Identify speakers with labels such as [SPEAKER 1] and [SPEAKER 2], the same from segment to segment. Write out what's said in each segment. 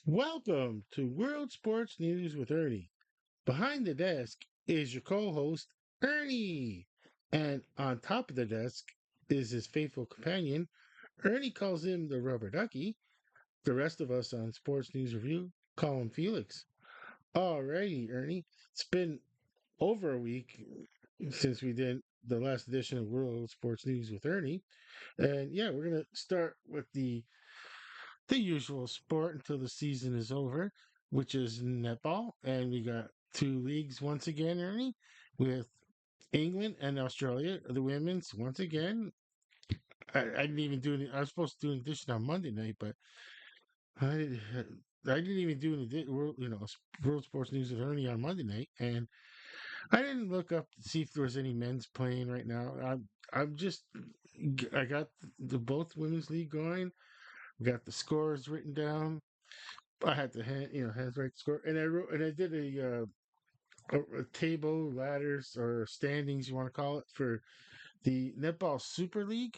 [SPEAKER 1] Welcome to World Sports News with Ernie. Behind the desk is your co host, Ernie. And on top of the desk is his faithful companion. Ernie calls him the rubber ducky. The rest of us on Sports News Review call him Felix. Alrighty, Ernie. It's been over a week since we did the last edition of World Sports News with Ernie. And yeah, we're going to start with the usual sport until the season is over, which is netball. And we got two leagues once again, Ernie, with England and Australia. The women's once again. I didn't even do any. I was supposed to do an edition on Monday night, but I I didn't even do world sports news with Ernie on Monday night, and I didn't look up to see if there was any men's playing right now. I'm just I got the both women's league going. Got the scores written down. I had to hands right score, and I wrote and I did a table, ladders, or standings, you want to call it, for the netball Super League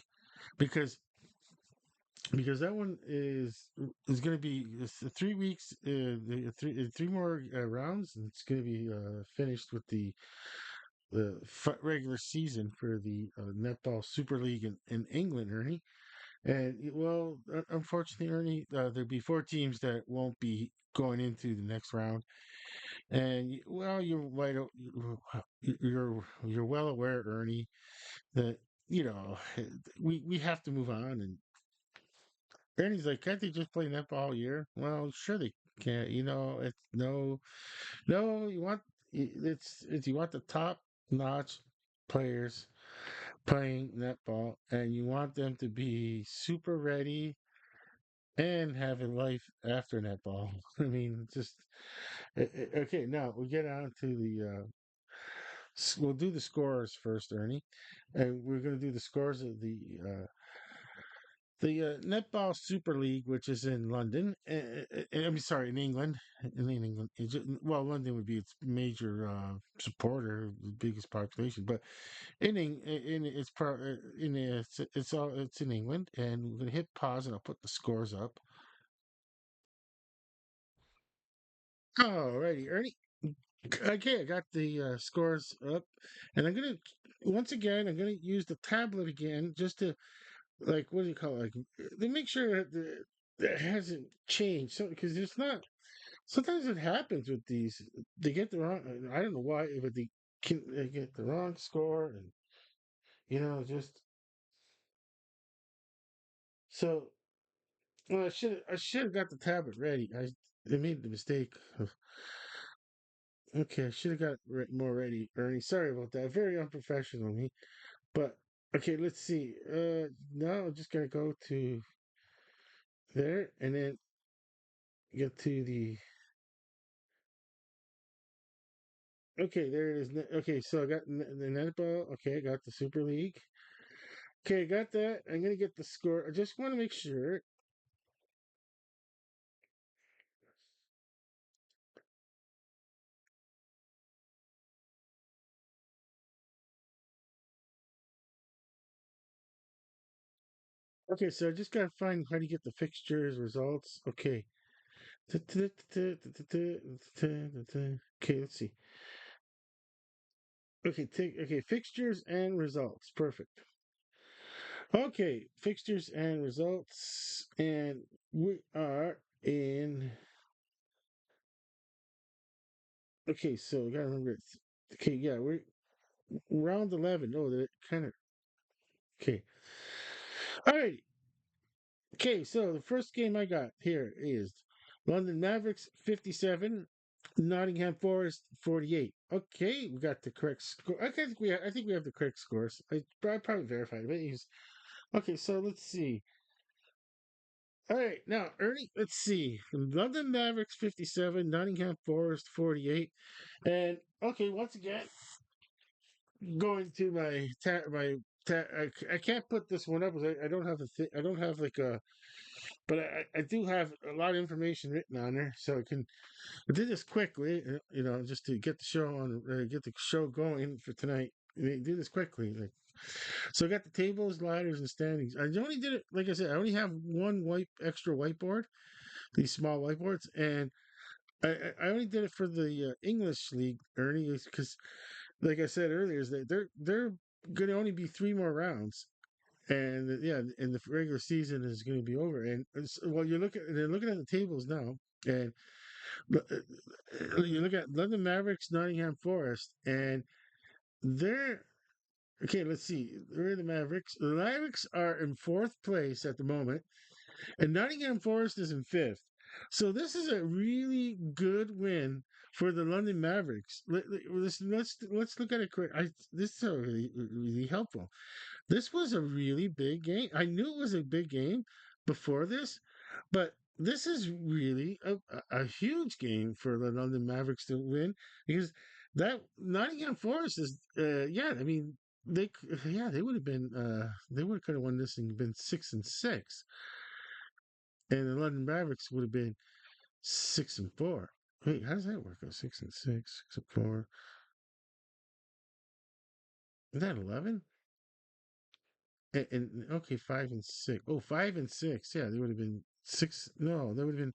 [SPEAKER 1] because that one is going to be it's 3 weeks, three more rounds, and it's going to be finished with the regular season for the netball Super League in England, Ernie. And unfortunately, Ernie, there'll be four teams that won't be going into the next round. And you're well aware, Ernie, that you know we have to move on. And Ernie's like, can't they just play netball all year? Well, sure they can. It's no. It's you want the top notch players playing netball, and you want them to be super ready and have a life after netball. I mean, just okay. Now we get on to we'll do the scores first, Ernie, and we're going to do the scores of the Netball Super League, which is in London. I'm sorry, in England. In England, well, London would be its major supporter, the biggest population. But in it's part in it's in England, and we're going to hit pause, and I'll put the scores up. Alrighty, Ernie. Okay, I got the scores up, and once again, I'm gonna use the tablet again just to, like, what do you call it? Like, to make sure that hasn't changed. So, because it's not. Sometimes it happens with these. They get the wrong. I don't know why, but they get the wrong score, and just so. Well, I should have got the tablet ready. I made the mistake. Okay, I should have got more ready, Ernie. Sorry about that. Very unprofessional of me. But okay, let's see. Now I'm just gonna go to there and then get to the. Okay, there it is. Okay, so I got the netball. Okay, I got the Super League. Okay, I got that. I'm gonna get the score. I just want to make sure. Okay, so I just gotta find how to get the fixtures results. Okay. Okay, let's see. Okay, fixtures and results. Perfect. Okay, fixtures and results, and we are in. Okay, so we gotta remember. Okay, yeah, we're round 11. Oh, that kind of. Okay, all right. Okay, so the first game I got here is London Mavericks 57, Nottingham Forest 48. Okay, we got the correct score. I think we have the correct scores. I probably verified it. But okay, so let's see. All right, now Ernie, let's see. London Mavericks 57, Nottingham Forest 48. And okay, once again, going to I can't put this one up because I don't have I don't have like a, but I do have a lot of information written on there, so I did this quickly, just to get the show on, get the show going for tonight. Do this quickly, like, so I got the tables, ladders, and standings. I only did it, like I said, I only have one extra whiteboard, these small whiteboards, and I only did it for the English league, Ernie, because like I said earlier, is that they're going to only be three more rounds, and yeah, and the regular season is going to be over. And well, they're looking at the tables now, and you look at London Mavericks, Nottingham Forest, and they're okay. Let's see, where are the Mavericks? The Mavericks are in fourth place at the moment, and Nottingham Forest is in fifth. So this is a really good win for the London Mavericks. Let's look at it quick. This is really helpful. This was a really big game. I knew it was a big game before this, but this is really a huge game for the London Mavericks to win because that Nottingham Forest is, yeah, I mean, yeah, they would have been, they would could have won this and been 6-6, and the London Mavericks would have been 6-4. Wait, how does that work out? 6-6, 6-4. Is that 11? And okay, 5-6. Oh, 5-6. Yeah, they would have been six. No, they would have been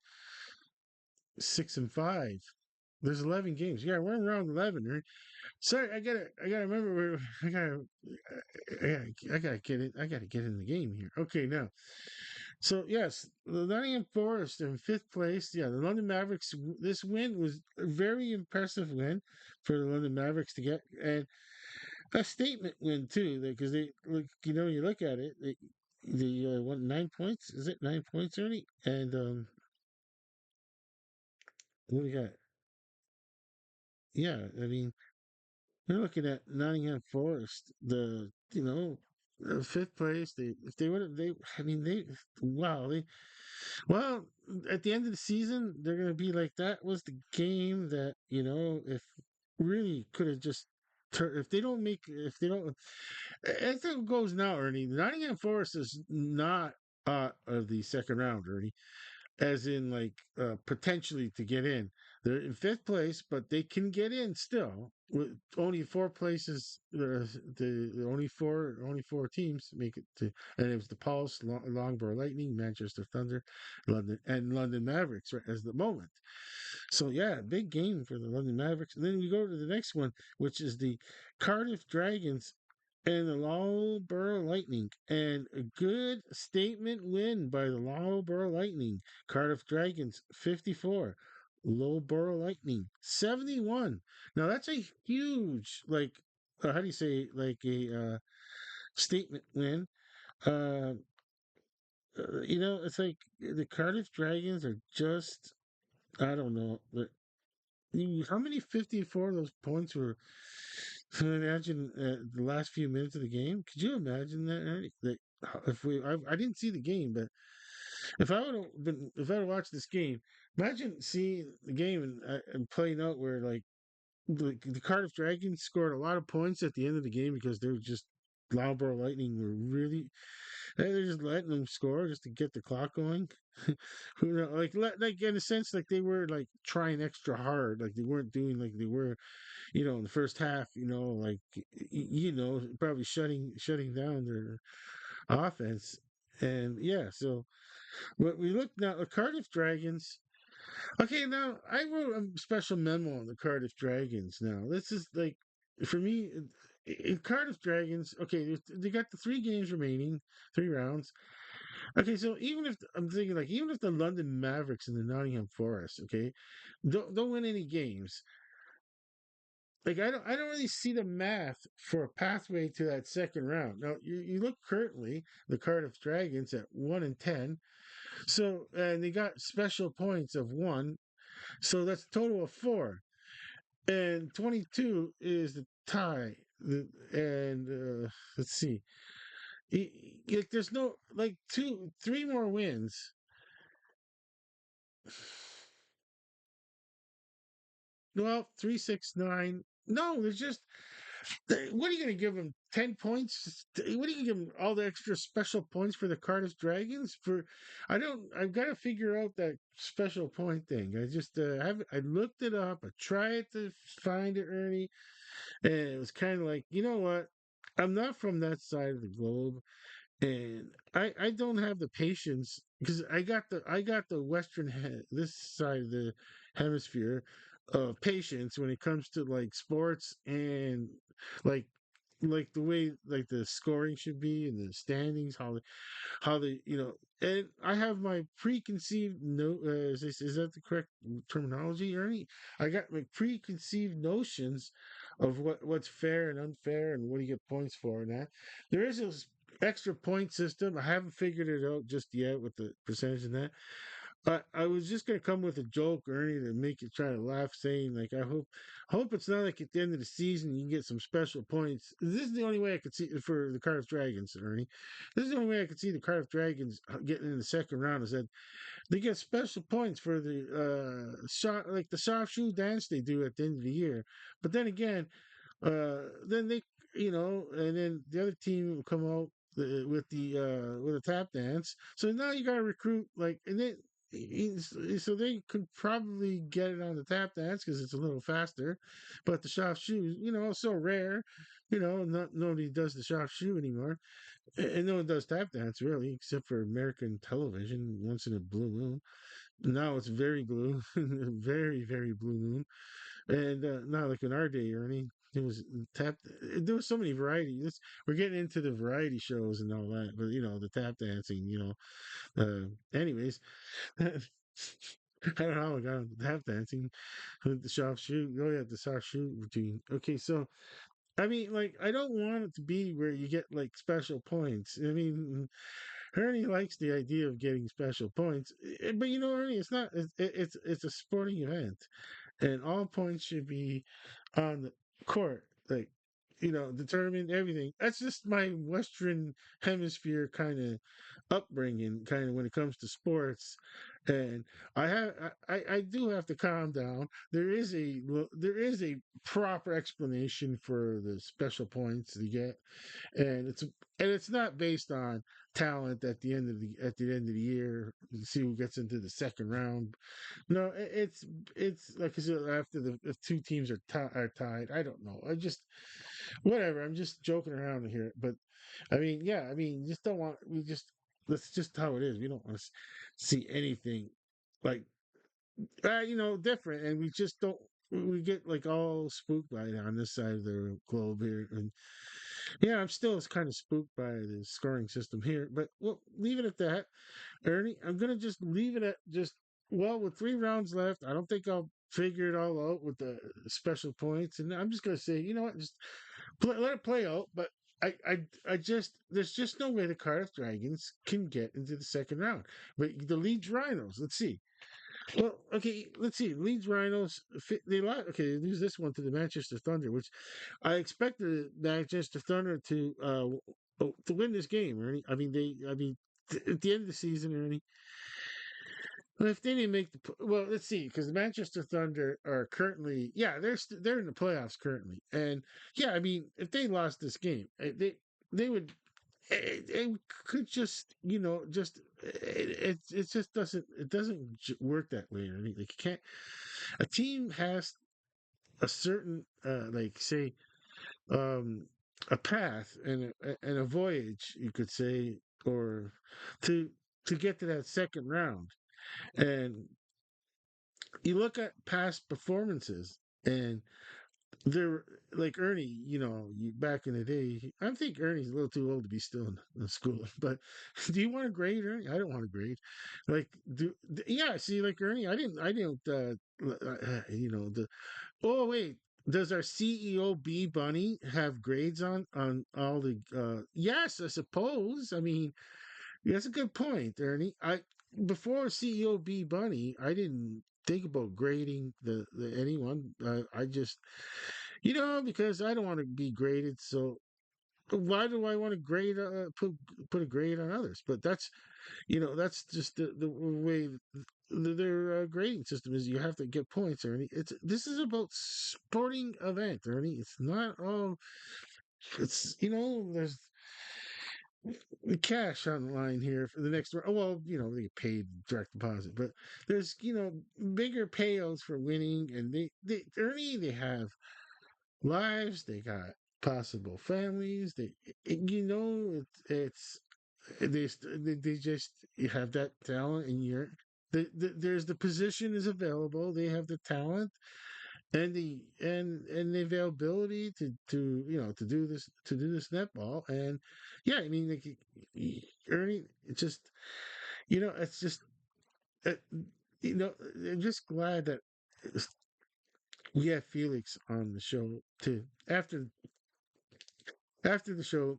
[SPEAKER 1] 6-5. There's 11 games. Yeah, we're in round 11, right? Sorry, I gotta remember where I gotta get it. I gotta get in the game here. Okay, now, so yes, the Nottingham Forest in fifth place. Yeah, the London Mavericks. This win was a very impressive win for the London Mavericks to get, and a statement win too, because they look. You know, you look at it. They won 9 points. Is it 9 points, Ernie? And what do we got? Yeah, I mean, we're looking at Nottingham Forest, fifth place. They if they would have they I mean they well at the end of the season they're gonna be like that was the game that if really could have just if they don't make if they don't as it goes now, Ernie, Nottingham Forest is not of the second round, Ernie, as in like potentially to get in. They're in fifth place, but they can get in still. With only four places, the only four teams make it to, and it was the Pulse, Loughborough Lightning, Manchester Thunder, London Mavericks right, as the moment. So yeah, big game for the London Mavericks. And then we go to the next one, which is the Cardiff Dragons and the Loughborough Lightning. And a good statement win by the Loughborough Lightning. Cardiff Dragons 54. Loughborough Lightning 71. Now that's a huge how do you say statement win. Uh, it's like the Cardiff Dragons are just I don't know. How many 54 of those points were? Imagine the last few minutes of the game. Could you imagine that? Ernie? That I didn't see the game, but if I would have watched this game, imagine seeing the game and playing out where like the Cardiff Dragons scored a lot of points at the end of the game because they were just Loughborough Lightning were really they're just letting them score just to get the clock going. Like in a sense, like they were like trying extra hard, like they weren't doing like they were, in the first half, probably shutting down their offense. And yeah, so but we look now the Cardiff Dragons. Okay, now I wrote a special memo on the Cardiff Dragons. Now this is like for me. In Cardiff Dragons, okay, they got the three games remaining, three rounds. Okay, so I'm thinking like even if the London Mavericks and the Nottingham Forest, okay, don't win any games, like I don't really see the math for a pathway to that second round. Now you look currently the Cardiff Dragons at 1-10, so and they got special points of one, so that's a total of four, and 22 is the tie. And let's see, like there's no like three more wins. Well, 369. No, there's just what are you going to give them? 10 points? What are you going to give them? All the extra special points for the Cardiff Dragons? I don't. I've got to figure out that special point thing. I just haven't. I looked it up. I tried to find it, Ernie, and it was kind of like, you know what? I'm not from that side of the globe, and I don't have the patience because I got the this side of the hemisphere of patience when it comes to like sports and like like the way like the scoring should be and the standings, how they, and I have my preconceived no is that the correct terminology, Ernie? I got my preconceived notions of what's fair and unfair and what do you get points for and that. There is a extra point system. I haven't figured it out just yet with the percentage and that. I was just gonna come with a joke, Ernie, to make you try to laugh, saying like, I hope it's not like at the end of the season you can get some special points. This is the only way I could see for the Cardiff Dragons, Ernie. This is the only way I could see the Cardiff Dragons getting in the second round is that they get special points for the shot, like the soft shoe dance they do at the end of the year. But then again, then they, and then the other team will come out with a tap dance. So now you got to recruit like, and then so they could probably get it on the tap dance because it's a little faster. But the soft shoes, so rare. Not nobody does the soft shoe anymore, and no one does tap dance really, except for American television once in a blue moon. Now it's very blue, very very blue moon. And not like in our day, Ernie. It was tap. There was so many varieties. We're getting into the variety shows and all that, but the tap dancing. Anyways, I don't know how I got on tap dancing with the soft shoe. Oh yeah, the soft shoe routine. Okay, so I mean, like, I don't want it to be where you get like special points. I mean, Ernie likes the idea of getting special points, but Ernie, it's not. It's a sporting event and all points should be on the court. Like, determine everything. That's just my Western Hemisphere kind of upbringing, kind of when it comes to sports. And I do have to calm down. There is a proper explanation for the special points you get, and it's not based on talent at the end of the year. You see who gets into the second round. No, it's like I said, after the if two teams are tied. I don't know. I just whatever. I'm just joking around here, but I mean, yeah. I mean, just don't want. We just that's just how it is. We don't want to see anything like different, and we just don't. We get like all spooked by it on this side of the globe here, and yeah, I'm still kind of spooked by the scoring system here. But we'll leave it at that. Ernie, I'm gonna just leave it at just with 3 rounds left. I don't think I'll figure it all out with the special points, and I'm just gonna say, you know what, just let it play out. But I just there's just no way the Cardiff Dragons can get into the second round. But the Leeds Rhinos, let's see. Well, okay, let's see. Leeds Rhinos, okay, they lose this one to the Manchester Thunder, which I expected the Manchester Thunder to win this game, Ernie. At the end of the season, Ernie, well, if they didn't make well, let's see, because the Manchester Thunder are currently, yeah, they're in the playoffs currently, and yeah, I mean, if they lost this game, they would, it could just, it just doesn't work that way. I mean, like you can't, a team has a certain, like say, um, a path and a voyage, you could say, or to to get to that second round. And you look at past performances, and they're like Ernie, back in the day. I think Ernie's a little too old to be still in school. But do you want to grade, Ernie? I don't want to grade. Like, yeah, see, like Ernie, I didn't, the, oh, wait. Does our CEO B Bunny have grades on all the, yes, I suppose. I mean, that's a good point, Ernie. I Before CEO B Bunny, I didn't think about grading the anyone. I just, because I don't want to be graded. So why do I want to put a grade on others? But that's just the way their grading system is. You have to get points, Ernie. This is about sporting event, Ernie. It's not all. It's there's cash on the line here for the next round. Oh, well, they get paid direct deposit, but there's bigger payouts for winning, and they have lives, they got possible families. It's they just have that talent, and there's the position is available. They have the talent and the availability to do this netball. And yeah, I mean, like, Ernie, it's just it's just uh, I'm just glad that we have Felix on the show too. After the show,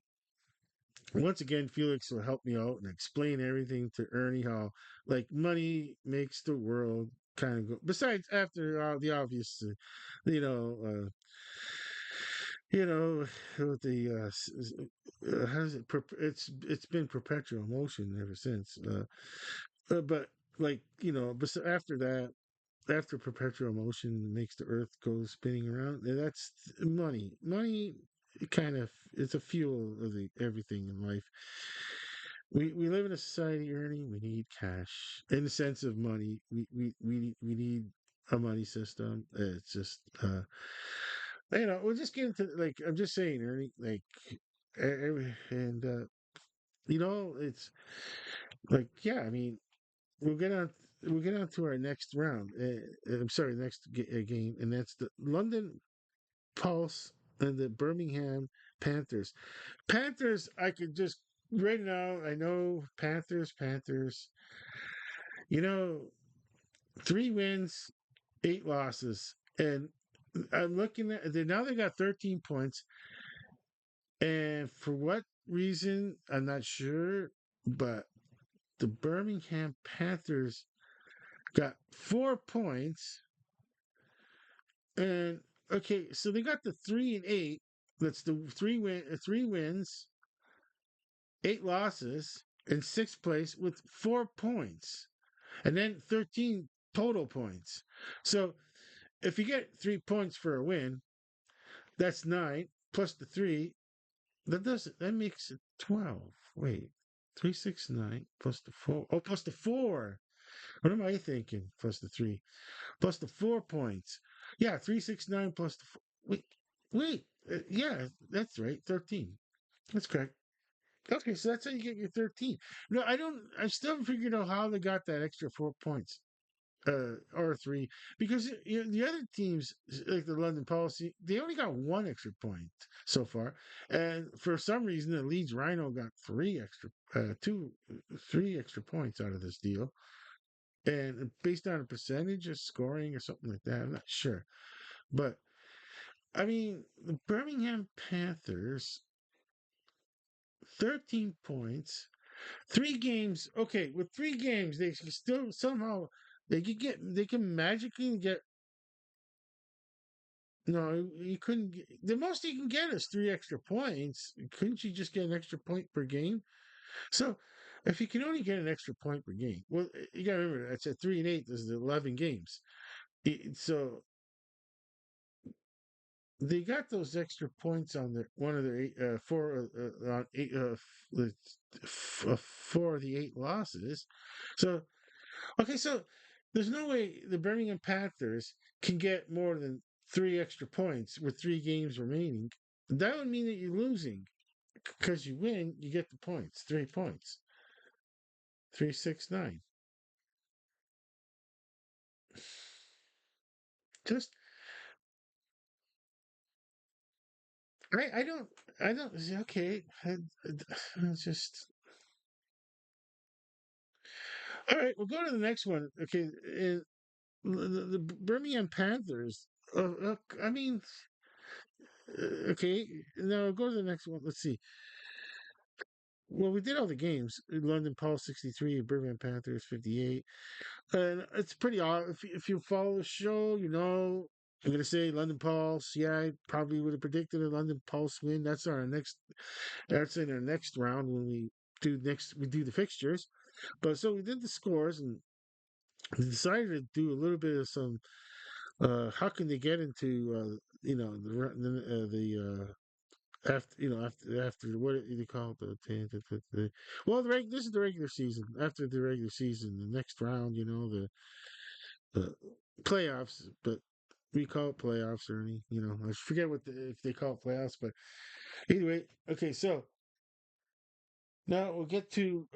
[SPEAKER 1] once again, Felix will help me out and explain everything to Ernie, how like money makes the world kind of go. Besides, after the obvious, you know, with the how does it? It's been perpetual motion ever since. But like after that, after perpetual motion makes the Earth go spinning around, that's money. Money kind of it's a fuel of everything in life. We live in a society, Ernie. We need cash in the sense of money. We need a money system. It's just we'll just get into like I'm just saying, Ernie. Like, and it's like yeah. I mean, we'll get on. We'll get on to our next round. I'm sorry, next game, and that's the London Pulse and the Birmingham Panthers. Panthers, I could just right now. I know Panthers. Panthers. You know, 3 wins, 8 losses, and I'm looking at now. They got 13 points, and for what reason, I'm not sure. But the Birmingham Panthers got 4 points, and okay, so they got the 3-8. That's the 3 wins, 8 losses in sixth place with 4 points, and then 13 total points. So if you get 3 points for a win, that's nine plus the three. That makes it 12. Wait, 369 plus the four. Oh, plus the four. What am I thinking? Plus the three, plus the 4 points. Yeah, 369 plus the four. Wait. Yeah, that's right. 13. That's correct. Okay, so that's how you get your 13. No, I don't. I still haven't figured out how they got that extra 4 points, or three, because the other teams like the London Policy, they only got one extra point so far, and for some reason the Leeds Rhino got three extra points out of this deal, and based on a percentage of scoring or something like that, I'm not sure, but I mean the Birmingham Panthers, 13 points. 3 games. Okay, with 3 games, they can still somehow they can magically get. No, you couldn't. The most you can get is 3 extra points. Couldn't you just get an extra point per game? So, if you can only get an extra point per game, well, you got to remember that's at 3-8. This is 11 games. So they got those extra points on their one of their four on eight four of the 8 losses. So okay, so there's no way the Birmingham Panthers can get more than 3 extra points with 3 games remaining. That would mean that you're losing because you win, you get the points, 3 points, 369. Just I don't I don't okay. It's just all right. We'll go to the next one. Okay, the Birmingham Panthers. I mean, okay. Now go to the next one. Let's see. Well, we did all the games. London Pulse 63, Birmingham Panthers 58. And it's pretty odd. If you follow the show, I'm going to say London Pulse. Yeah, I probably would have predicted a London Pulse win. That's in our next round when we do the fixtures. But so we did the scores and we decided to do a little bit of some, how can they get into, after what do you call it? Well, this is the regular season. After the regular season, the next round, the playoffs, but we call it playoffs, Ernie. I forget if they call it playoffs, but anyway, okay. So Now we'll get to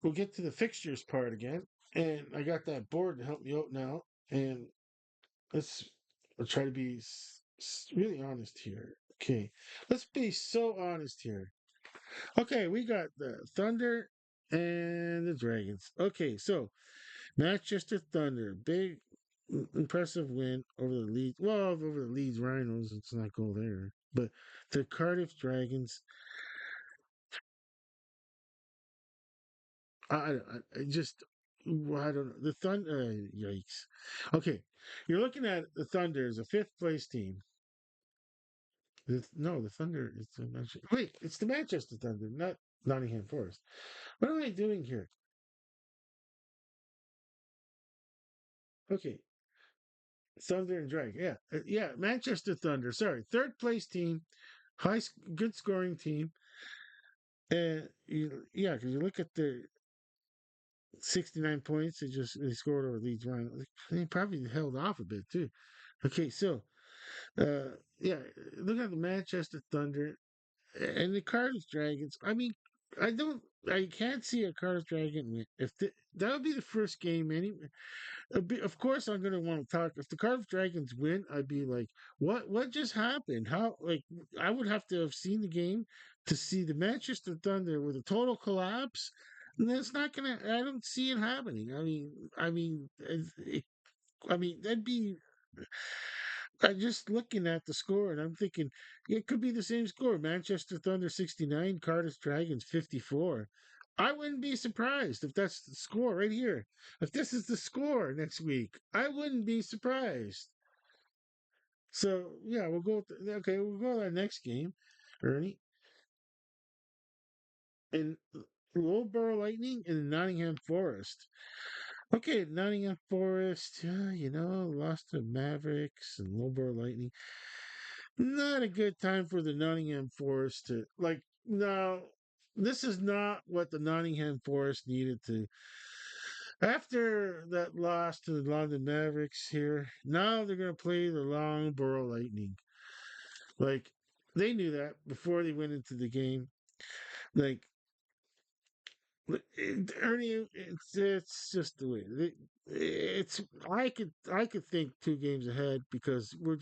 [SPEAKER 1] the fixtures part again, and I got that board to help me out now. And let's I'll try to be really honest here. Okay, let's be so honest here. Okay, we got the Thunder and the Dragons. Okay, so Manchester Thunder, big, impressive win over the Leeds. Well, over the Leeds Rhinos. Let's not go there. But the Cardiff Dragons. I just. Well, I don't know. The Thunder. Yikes. Okay, you're looking at the Thunder as a fifth place team. No, the Thunder is the Manchester. Wait, it's the Manchester Thunder, not Nottingham Forest. What am I doing here? Okay, Thunder and Dragon. Yeah, yeah. Manchester Thunder. Sorry, third place team, good scoring team, and yeah, because you look at the 69 points they scored over Leeds Ryan. They probably held off a bit too. Okay, so yeah, look at the Manchester Thunder and the Cardiff Dragons. I mean, I can't see a Cardiff Dragon win. That would be the first game anyway. Of course, I'm gonna want to talk. If the Cardiff Dragons win, I'd be like, "What just happened? How?" Like, I would have to have seen the game to see the Manchester Thunder with a total collapse. And that's not gonna. I don't see it happening. I mean, that'd be. I'm just looking at the score and I'm thinking it could be the same score. Manchester Thunder 69, Cardiff Dragons 54. I wouldn't be surprised if that's the score right here. If this is the score next week, I wouldn't be surprised. So yeah, okay, we'll go to our next game, Ernie. And Loughborough Lightning and Nottingham Forest. Okay, Nottingham Forest, lost to Mavericks and Loughborough Lightning. Not a good time for the Nottingham Forest to like. No, this is not what the Nottingham Forest needed to. After that loss to the London Mavericks here, now they're going to play the Loughborough Lightning. Like they knew that before they went into the game. Like Ernie, it's just the way it's. I could think 2 games ahead because we're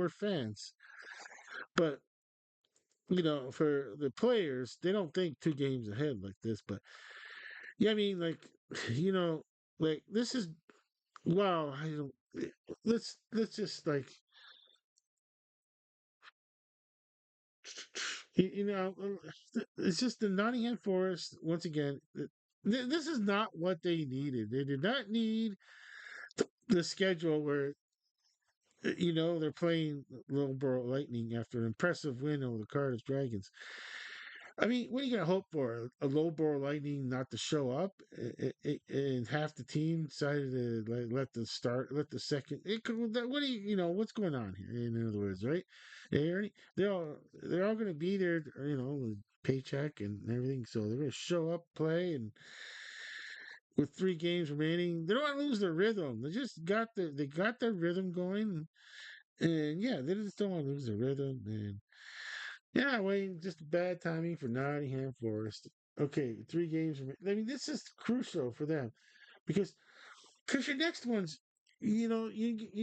[SPEAKER 1] fans, but for the players, they don't think 2 games ahead like this. But yeah, I mean, like, you know, like this is wow. I don't. Let's just like it's just the Nottingham Forest once again. This is not what they needed. They did not need the schedule where they're playing Loughborough Lightning after an impressive win over the Cardiff Dragons. I mean, what are you gonna hope for? A Loughborough Lightning not to show up, and half the team decided to let the second. What do what's going on here? In other words, right? They're all gonna be there, with paycheck and everything, so they're gonna show up, play, and with 3 games remaining, they don't want to lose their rhythm. They got their rhythm going, and yeah, they just don't want to lose their rhythm. And yeah, Wayne, just bad timing for Nottingham Forest. Okay, 3 games. I mean, this is crucial for them because your next one's, you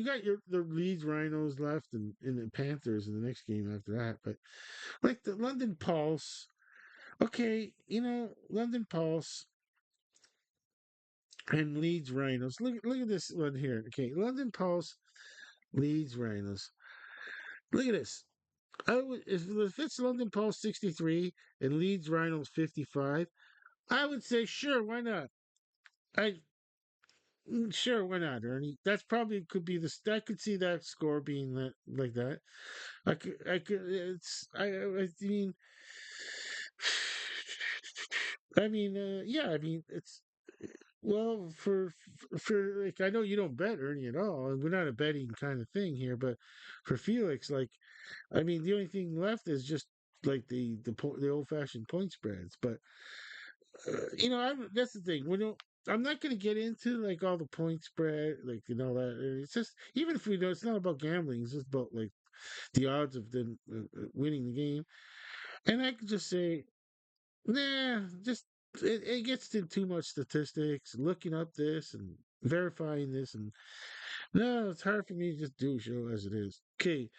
[SPEAKER 1] got the Leeds Rhinos left and the Panthers in the next game after that. But like the London Pulse, okay, London Pulse and Leeds Rhinos. Look at this one here. Okay, London Pulse, Leeds Rhinos. Look at this. If it's London Pulse 63 and Leeds Rhinos 55. I would say sure, why not? I Sure, why not, Ernie? That's probably could be I could see that score being like that. I could. I mean, yeah. I mean, it's well for like I know you don't bet Ernie at all, and we're not a betting kind of thing here, but for Felix, like I mean, the only thing left is just like the old fashioned point spreads, but that's the thing. I'm not going to get into like all the point spread, like that. It's just even if we know it's not about gambling, it's just about like the odds of them winning the game. And I could just say, nah, just it gets to too much statistics, looking up this and verifying this, and no, it's hard for me to just do a show as it is. Okay,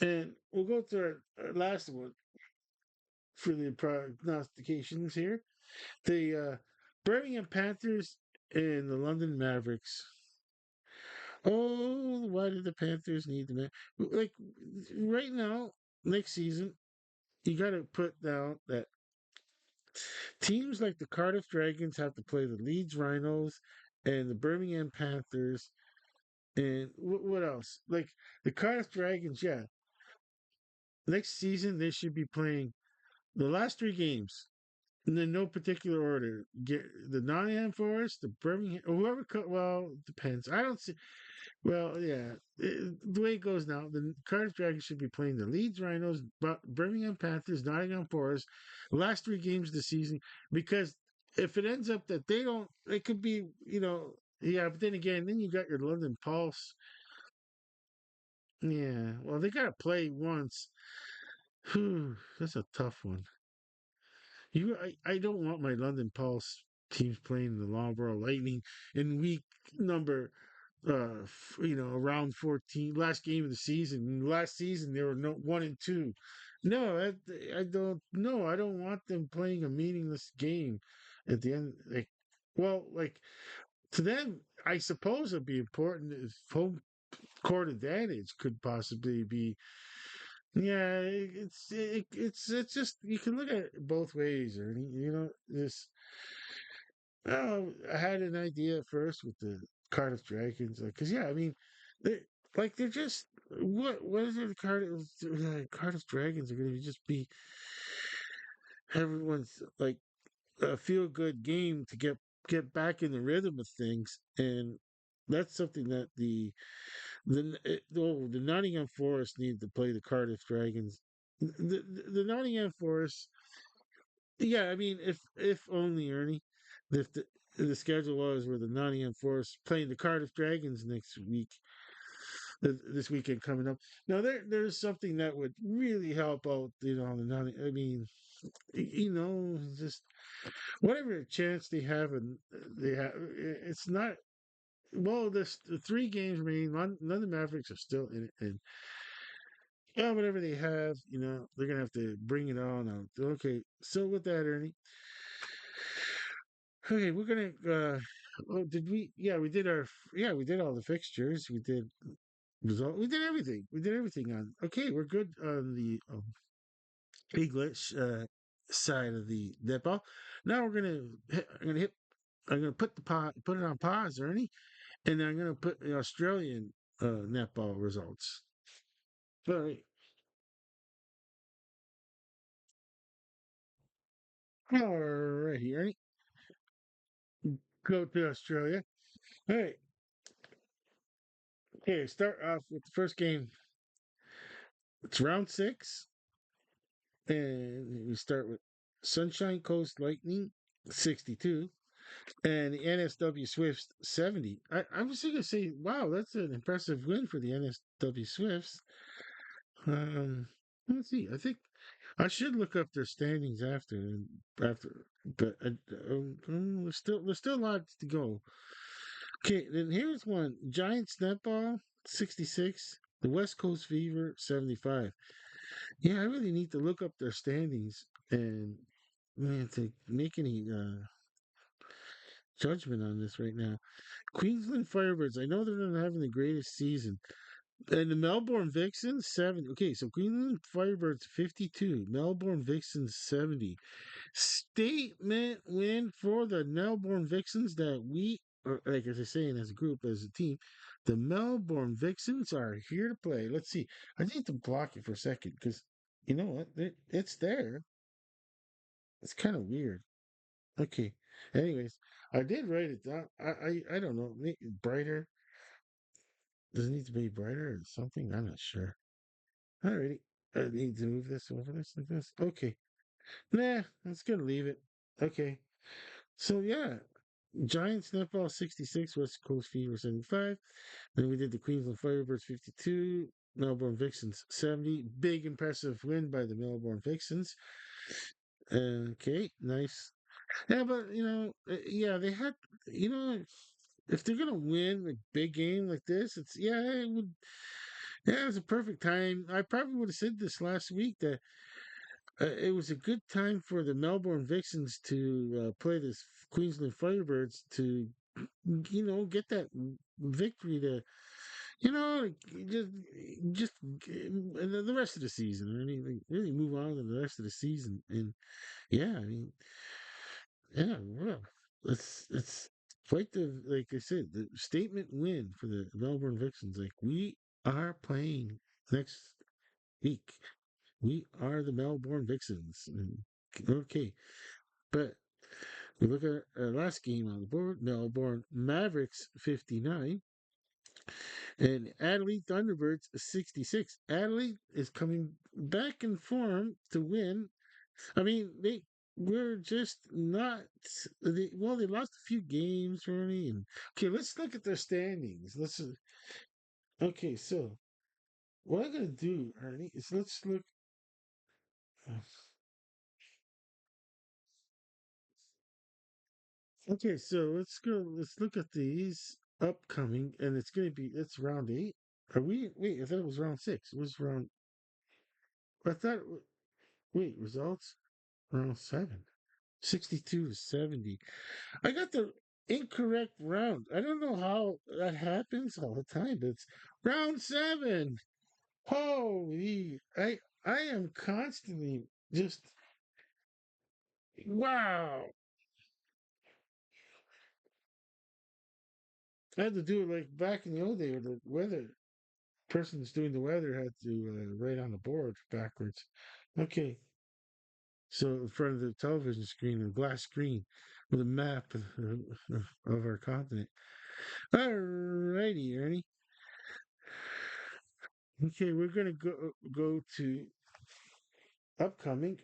[SPEAKER 1] and we'll go to our last one for the prognostications here. The Birmingham Panthers and the London Mavericks. Oh, why did the Panthers need the man? Like right now, next season, you got to put down that teams like the Cardiff Dragons have to play the Leeds Rhinos and the Birmingham Panthers. And what else? Like the Cardiff Dragons, yeah. Next season, they should be playing the last three games. And in no particular order. Get the Nottingham Forest, the Birmingham, or whoever. Well, depends. I don't see. Well, yeah. The way it goes now, the Cardiff Dragons should be playing the Leeds Rhinos, Birmingham Panthers, Nottingham Forest, the last three games of the season. Because if it ends up that they don't, it could be, yeah. But then again, then you got your London Pulse. Yeah. Well, they got to play once. Whew, that's a tough one. I don't want my London Pulse teams playing the Loughborough Lightning in week number, around 14, last game of the season. Last season they were no 1-2. No, I don't. No, I don't want them playing a meaningless game at the end. Like to them, I suppose it'd be important if home court advantage could possibly be. Yeah, it's just you can look at it both ways, or this. I had an idea at first with the Cardiff Dragons, because yeah, I mean, they they're just what is it? Cardiff Dragons are going to just be everyone's like a feel good game to get back in the rhythm of things, and that's something that the Nottingham Forest need to play the Cardiff Dragons. The Nottingham Forest, yeah, I mean, if only Ernie, if the schedule was where the Nottingham Forest playing the Cardiff Dragons next week, this weekend coming up. Now there's something that would really help out, the Nottingham. I mean, just whatever chance they have, and they have, it's not. Well, the three games remaining. None of the Mavericks are still in it, and yeah, whatever they have, they're gonna have to bring it on out. Okay, so with that, Ernie. Okay, we're gonna. Oh, did we? Yeah, we did our. Yeah, we did all the fixtures. We did result. We did everything. We did everything on. Okay, we're good on the English side of the netball. Now we're gonna. I'm gonna hit. I'm gonna put it on pause, Ernie, and then I'm gonna put the Australian netball results. All right. All righty, Ernie. Go to Australia. All right. Okay, start off with the first game. It's round six. And we start with Sunshine Coast Lightning 62 and the NSW Swifts 70. I was going to say, wow, that's an impressive win for the NSW Swifts. Um, let's see. I think I should look up their standings after, but there's still a lot to go. Okay, then here's one: Giants netball 66, the West Coast Fever 75. Yeah, I really need to look up their standings and man to make any judgment on this right now. Queensland Firebirds, I know they're not having the greatest season. And the Melbourne Vixens 70. Okay, so Queensland Firebirds 52, Melbourne Vixens 70. Statement win for the Melbourne Vixens that we, or like as I saying as a group, as a team, the Melbourne Vixens are here to play. Let's see. I need to block it for a second because you know what? It's there. It's kind of weird. Okay. Anyways, I did write it down. I don't know. Brighter. Does it need to be brighter or something? I'm not sure. Alrighty. I need to move this over this like this. Okay. Nah, let's gonna leave it. Okay. So yeah. Giants netball 66, West Coast Fever 75. Then we did the Queensland Firebirds 52. Melbourne Vixens 70. Big impressive win by the Melbourne Vixens. Okay, nice. Yeah, but yeah, they had, if they're gonna win a big game like this, it's yeah, it would. Yeah, it's a perfect time. I probably would have said this last week that it was a good time for the Melbourne Vixens to play this Queensland Firebirds to, get that victory to, just and then the rest of the season. Really move on to the rest of the season. And yeah, I mean, yeah, well, it's quite the like I said, the statement win for the Melbourne Vixens. Like we are playing next week. We are the Melbourne Vixens. Okay, but we look at our last game on the board: Melbourne Mavericks 59 and Adelaide Thunderbirds 66. Adelaide is coming back in form to win. I mean, they were just not. They lost a few games, Ernie. And okay, let's look at their standings. Okay, so what I'm gonna do, Ernie, is let's look. Okay, so let's go. Let's look at these upcoming, and it's round eight. Are we? Wait, I thought it was round six. It was round. I thought. Wait, results round seven. 62 to 70. I got the incorrect round. I don't know how that happens all the time, but it's round seven. Holy, I am constantly just wow. I had to do it like back in the old day where the weather person's doing the weather had to write on the board backwards. Okay, so in front of the television screen, a glass screen with a map of our continent. Alrighty, Ernie. Okay, we're gonna go to upcoming,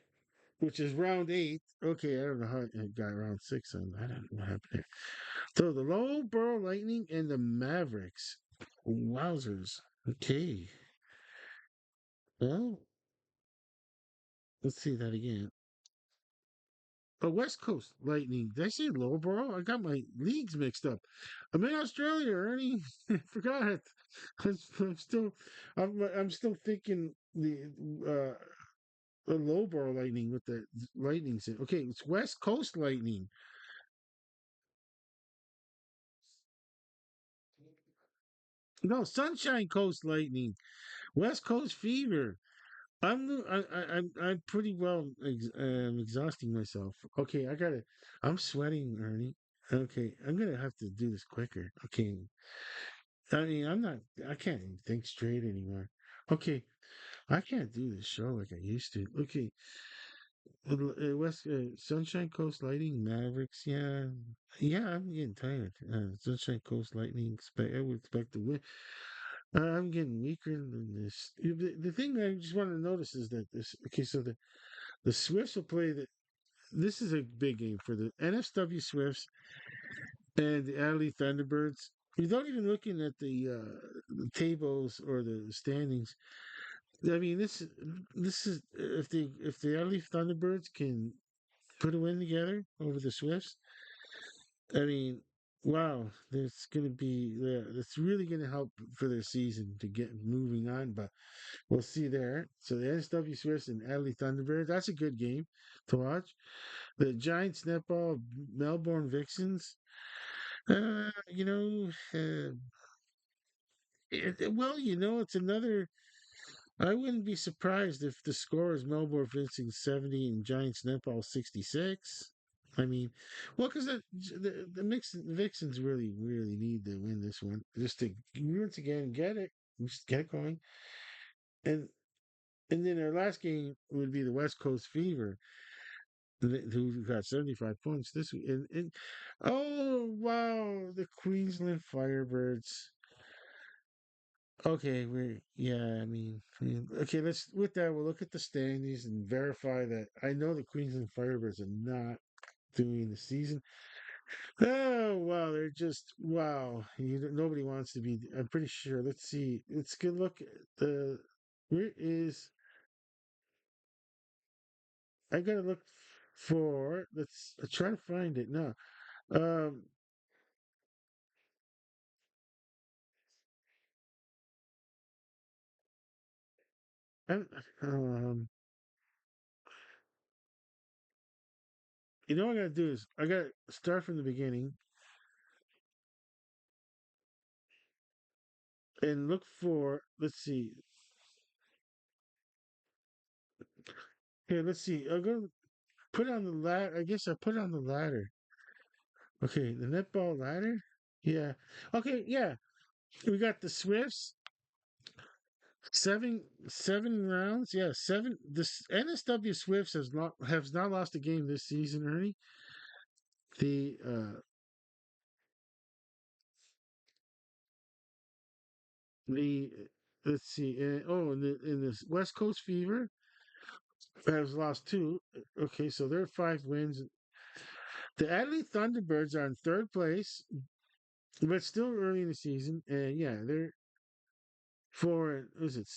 [SPEAKER 1] which is round eight. Okay, I don't know how I got round six on. I don't know what happened there. So the Loughborough Lightning and the Mavericks. Wowzers. Okay. Well, let's see that again. Oh, West Coast Lightning. Did I say Loughborough? I got my leagues mixed up. I'm in Australia, Ernie. I forgot. I'm still, I'm still thinking the Loughborough Lightning with the lightning. Okay, it's West Coast Lightning. No, Sunshine Coast Lightning. West Coast Fever. I'm pretty well exhausting myself. Okay, I gotta. I'm sweating, Ernie. Okay, I'm gonna have to do this quicker. Okay, I mean I'm not. I can't even think straight anymore. Okay, I can't do this show like I used to. Okay, West Sunshine Coast Lightning Mavericks. Yeah, yeah. I'm getting tired. Sunshine Coast Lightning. I would expect to win. I'm getting weaker than this. The thing I just want to notice is that this. Okay, so the Swifts will play the. This is a big game for the NSW Swifts and the Adelaide Thunderbirds. Without even looking at the tables or the standings, I mean this is if the Adelaide Thunderbirds can put a win together over the Swifts. I mean, wow, that's going to be that's really going to help for their season to get moving on. But we'll see there. So the NSW Swifts and Adelaide Thunderbirds. That's a good game to watch. The Giants netball Melbourne Vixens. You know, well, it's another. I wouldn't be surprised if the score is Melbourne Vixens 70 and Giants netball 66. I mean, well, because Vixens really need to win this one just to once again get it, just get it going, and then our last game would be the West Coast Fever, who got 75 points this week. And oh wow, the Queensland Firebirds. Okay, okay. Let's with that we'll look at the standings and verify that I know the Queensland Firebirds are not doing the season. Oh wow, they're just wow. Nobody wants to be. I'm pretty sure. Let's see. Let's get a look at the. Where is? I gotta look for. Let's try to find it now. Um, I'm, um, you know what I gotta do is I gotta start from the beginning and look for. Let's see. Here, let's see. I'm gonna put on the ladder. I guess I put on the ladder. Okay, the netball ladder. Yeah. Okay. Yeah. We got the Swifts. Seven rounds. Yeah, seven. This NSW Swifts has not lost a game this season, Ernie. The the let's see. In the West Coast Fever has lost two. Okay, so they're 5 wins. The Adelaide Thunderbirds are in third place, but still early in the season. And yeah, they're four. Is it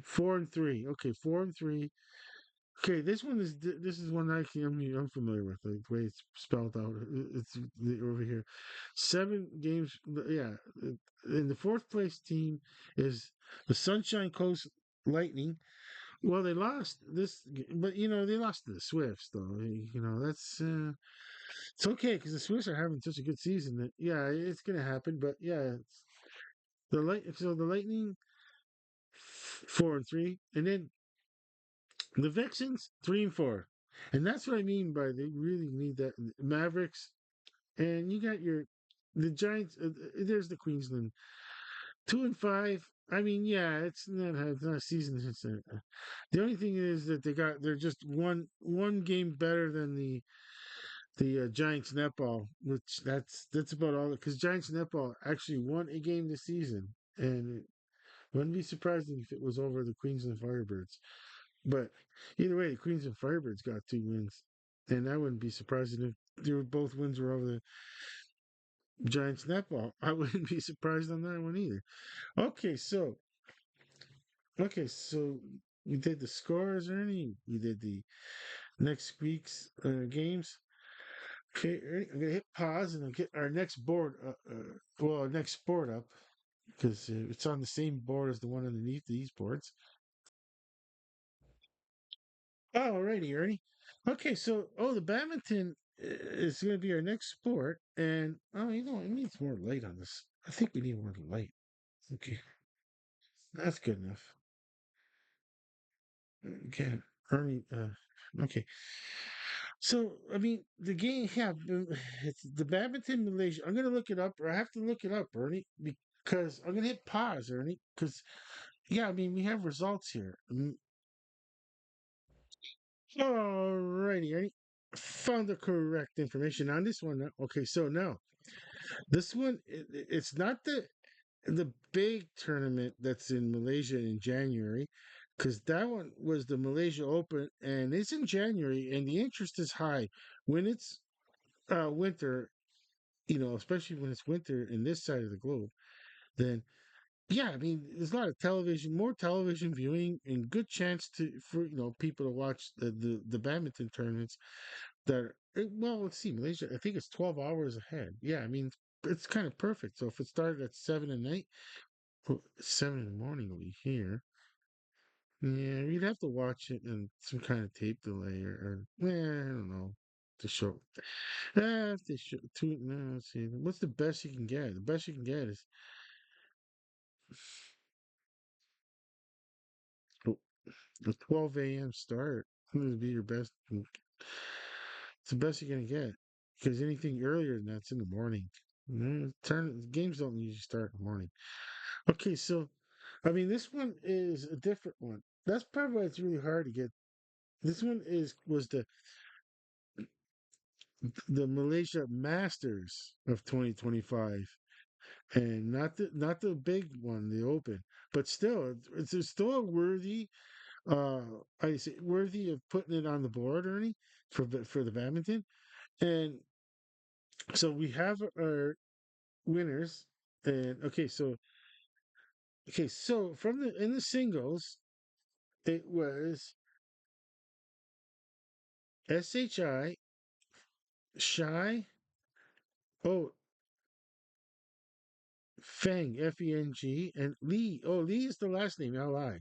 [SPEAKER 1] 4-3? Okay, 4-3. Okay, this is one I'm familiar with the way it's spelled out. Over here, 7 games. Yeah, and the fourth place team is the Sunshine Coast Lightning. Well, they lost but they lost to the Swifts, though. That's it's okay because the Swifts are having such a good season that yeah, it's gonna happen. But yeah, the Lightning 4-3, and then the Vixens 3-4, and that's what I mean by they really need that Mavericks, and you got the Giants. There's the Queensland 2-5. I mean, yeah, it's not a season. The only thing is that they're just one game better than the Giants netball, which that's about all. Because Giants netball actually won a game this season, and it wouldn't be surprising if it was over the Queensland Firebirds. But either way, the Queensland Firebirds got 2 wins, and I wouldn't be surprised if both wins were over the Giants netball. I wouldn't be surprised on that one either. Okay, so okay, so we did the scores, Ernie. We did the next week's games. Okay, Ernie, I'm gonna hit pause and I'll get our next board, our next sport up because it's on the same board as the one underneath these boards. Alrighty, Ernie. Okay, so the badminton is going to be our next sport, and it needs more light on this. I think we need more light. Okay, that's good enough. Okay, Ernie. Okay, so I mean the game. Yeah, it's the badminton Malaysia. I'm going to look it up, or I have to look it up, Ernie, because I'm going to hit pause, Ernie, because yeah, I mean we have results here. Alrighty, Ernie. Found the correct information on this one. Okay, so now this one, it's not the big tournament that's in Malaysia in January, because that one was the Malaysia Open, and it's in January, and the interest is high when it's winter. Especially when it's winter in this side of the globe. Then yeah, I mean, there's a lot of more television viewing, and good chance for people to watch the badminton tournaments well, let's see, Malaysia, I think it's 12 hours ahead. Yeah, I mean, it's kind of perfect. So if it started at 7 at night, 7 in the morning will be here. Yeah, you'd have to watch it in some kind of tape delay I don't know, to show. To show, no, let's see. What's the best you can get? The best you can get is oh, a 12 a.m. start. Would be your best. It's the best you're gonna get because anything earlier than that's in the morning. Games don't usually start in the morning. Okay, so I mean, this one is a different one. That's probably why it's really hard to get. This one was the Malaysia Masters of 2025, and not the big one, the Open, but still, it's still a worthy. Uh, I say worthy of putting it on the board, Ernie, for the badminton. And So we have our winners, and okay, so from the in the singles, it was SHI, Shy, oh Feng, Feng, and Lee. Oh, Lee is the last name, Li.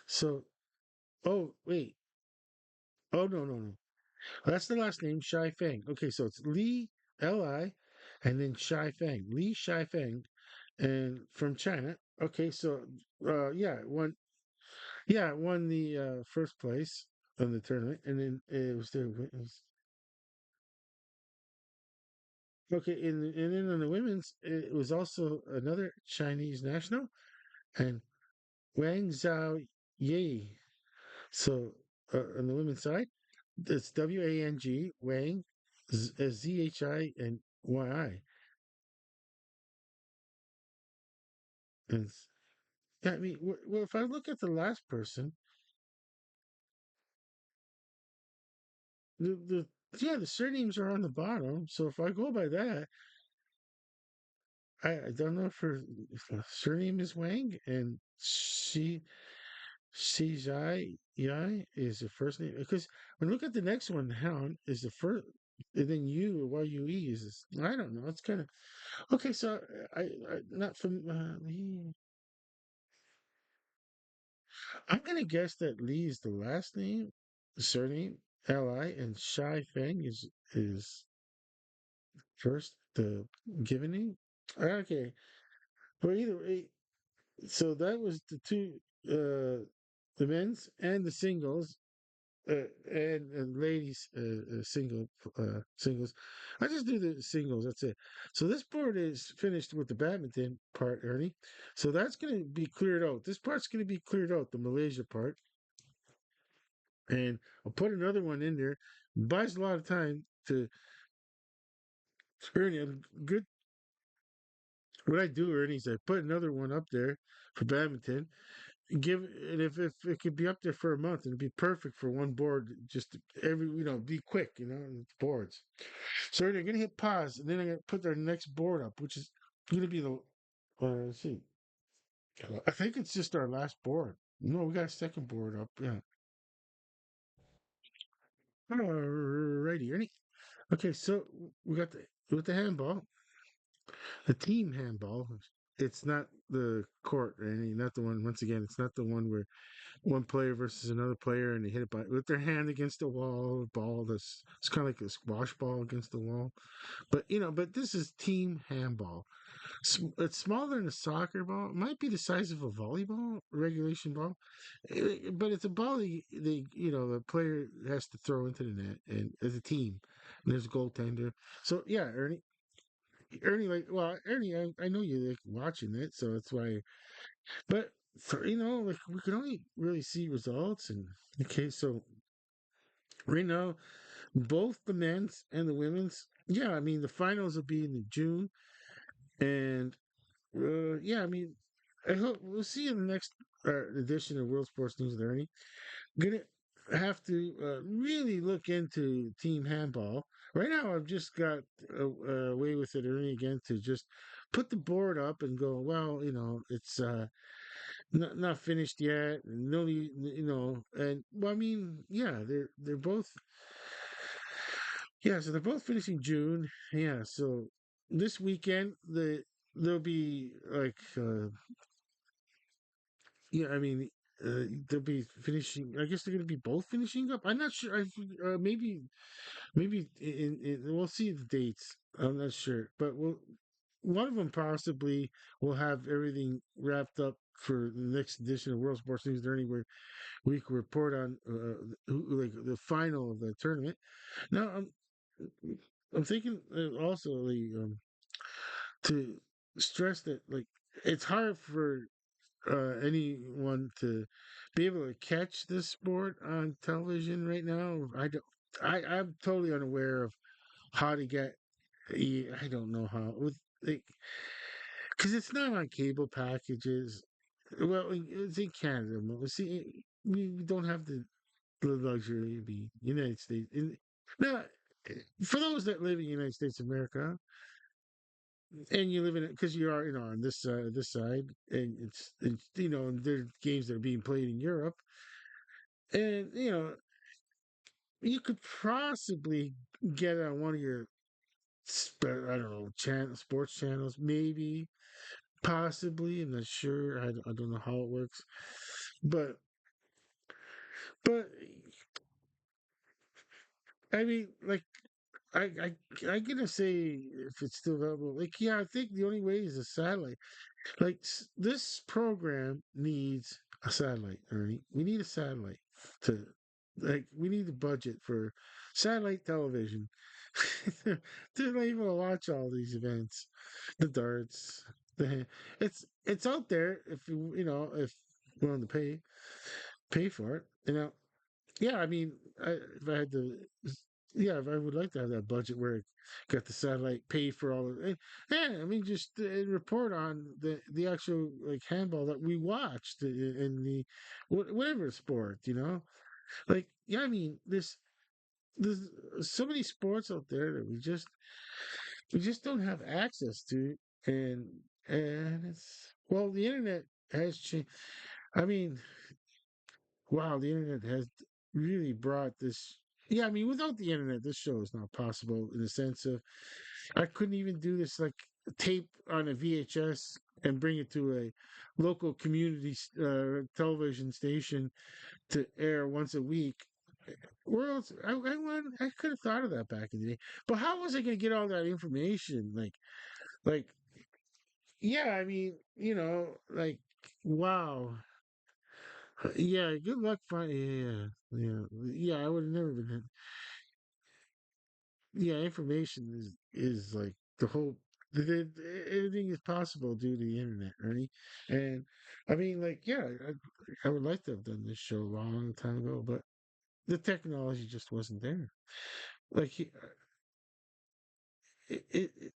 [SPEAKER 1] So, oh wait, oh no, that's the last name, Shai Feng. Okay, so it's Li Li, and then Shai Feng, Li Shai Feng, and from China. Okay, so yeah, won the first place on the tournament, and then okay, and then on the women's, it was also another Chinese national, and Wang Zhao Yi. So on the women's side, it's Wang Wang Zhi and Yi. And yeah, I mean, well, if I look at the last person, the yeah, the surnames are on the bottom. So if I go by that, I don't know if her surname is Wang and she Zhai Yai is the first name, because when I look at the next one, Hound is the first, and then you or Yue is I don't know. It's kind of okay. So I not from Lee. I'm gonna guess that Lee is the last name, surname Li, and Shai Feng is first the given name. Okay, but either way, so that was the two, the men's and the singles, and ladies singles. I just do the singles. That's it. So this board is finished with the badminton part, Ernie. So that's going to be cleared out. This part's going to be cleared out, the Malaysia part, and I'll put another one in there. Buys a lot of time to Ernie. Good. What I do, Ernie, is I put another one up there for badminton. Give and if it could be up there for a month, it'd be perfect for one board. Just every be quick, boards. So they're gonna hit pause, and then I'm gonna put their next board up, which is gonna be the. Let's see. I think it's just our last board. No, we got a second board up. Yeah. Alrighty, Ernie. Okay, so we got the handball, the team handball. It's not the court, Ernie. Not the one. Once again, it's not the one where one player versus another player, and they hit it by with their hand against the wall. Ball that's it's kind of like a squash ball against the wall. But this is team handball. It's smaller than a soccer ball. It might be the size of a volleyball regulation ball, but it's a ball the player has to throw into the net, and as a team, and there's a goaltender. So yeah, Ernie, Ernie, I know you like watching it, so that's why. But like we can only really see results, and okay, so right now, both the men's and the women's. Yeah, I mean the finals will be in June, and yeah, I mean, I hope we'll see in the next edition of World Sports News with Ernie. Gonna have to really look into team handball. Right now, I've just got away with it, Ernie, again to just put the board up and go. Well, it's not finished yet. No, and well, I mean, yeah, they're both. Yeah, so they're both finishing June. Yeah, so this weekend they'll be like yeah, I mean they'll be finishing. I guess they're going to be both finishing up. I'm not sure. Maybe we'll see the dates. I'm not sure, but one of them possibly will have everything wrapped up for the next edition of World Sports News Learning, where we can report on like the final of the tournament. Now I'm thinking also to stress that like it's hard for anyone to be able to catch this sport on television right now. I'm totally unaware of how to get. I don't know how with like because it's not on cable packages. Well, it's in Canada. See, we don't have the luxury of the United States. No, for those that live in the United States of America, and you live in it because you are, on this side, and it's there are games that are being played in Europe, and you could possibly get it on one of your, I don't know, sports channels, maybe, possibly. I'm not sure. I don't know how it works, but but I mean, like, I gonna say if it's still available. Like, yeah, I think the only way is a satellite. Like, this program needs a satellite, Ernie. We need a satellite to, like, we need a budget for satellite television to be able to watch all these events, the darts. The it's out there if if we're willing to pay for it. Yeah, I mean, if I had to, yeah, if I would like to have that budget where it got the satellite pay for all of it. Yeah, I mean, just report on the actual like handball that we watched in the whatever sport, Like, yeah, I mean, there's so many sports out there that we just don't have access to, and it's well, the internet has changed. I mean, wow, the internet has really brought this. Yeah, I mean, without the internet, this show is not possible in the sense of I couldn't even do this like tape on a VHS and bring it to a local community television station to air once a week. Where else? I could have thought of that back in the day, but how was I going to get all that information? Like, yeah, I mean, like, wow. Yeah, good luck finding. Yeah, yeah, yeah. I would have never been. Yeah, information is like the whole. Everything is possible due to the internet, Ernie. And I mean, like, yeah, I would like to have done this show a long time ago, but the technology just wasn't there. Like,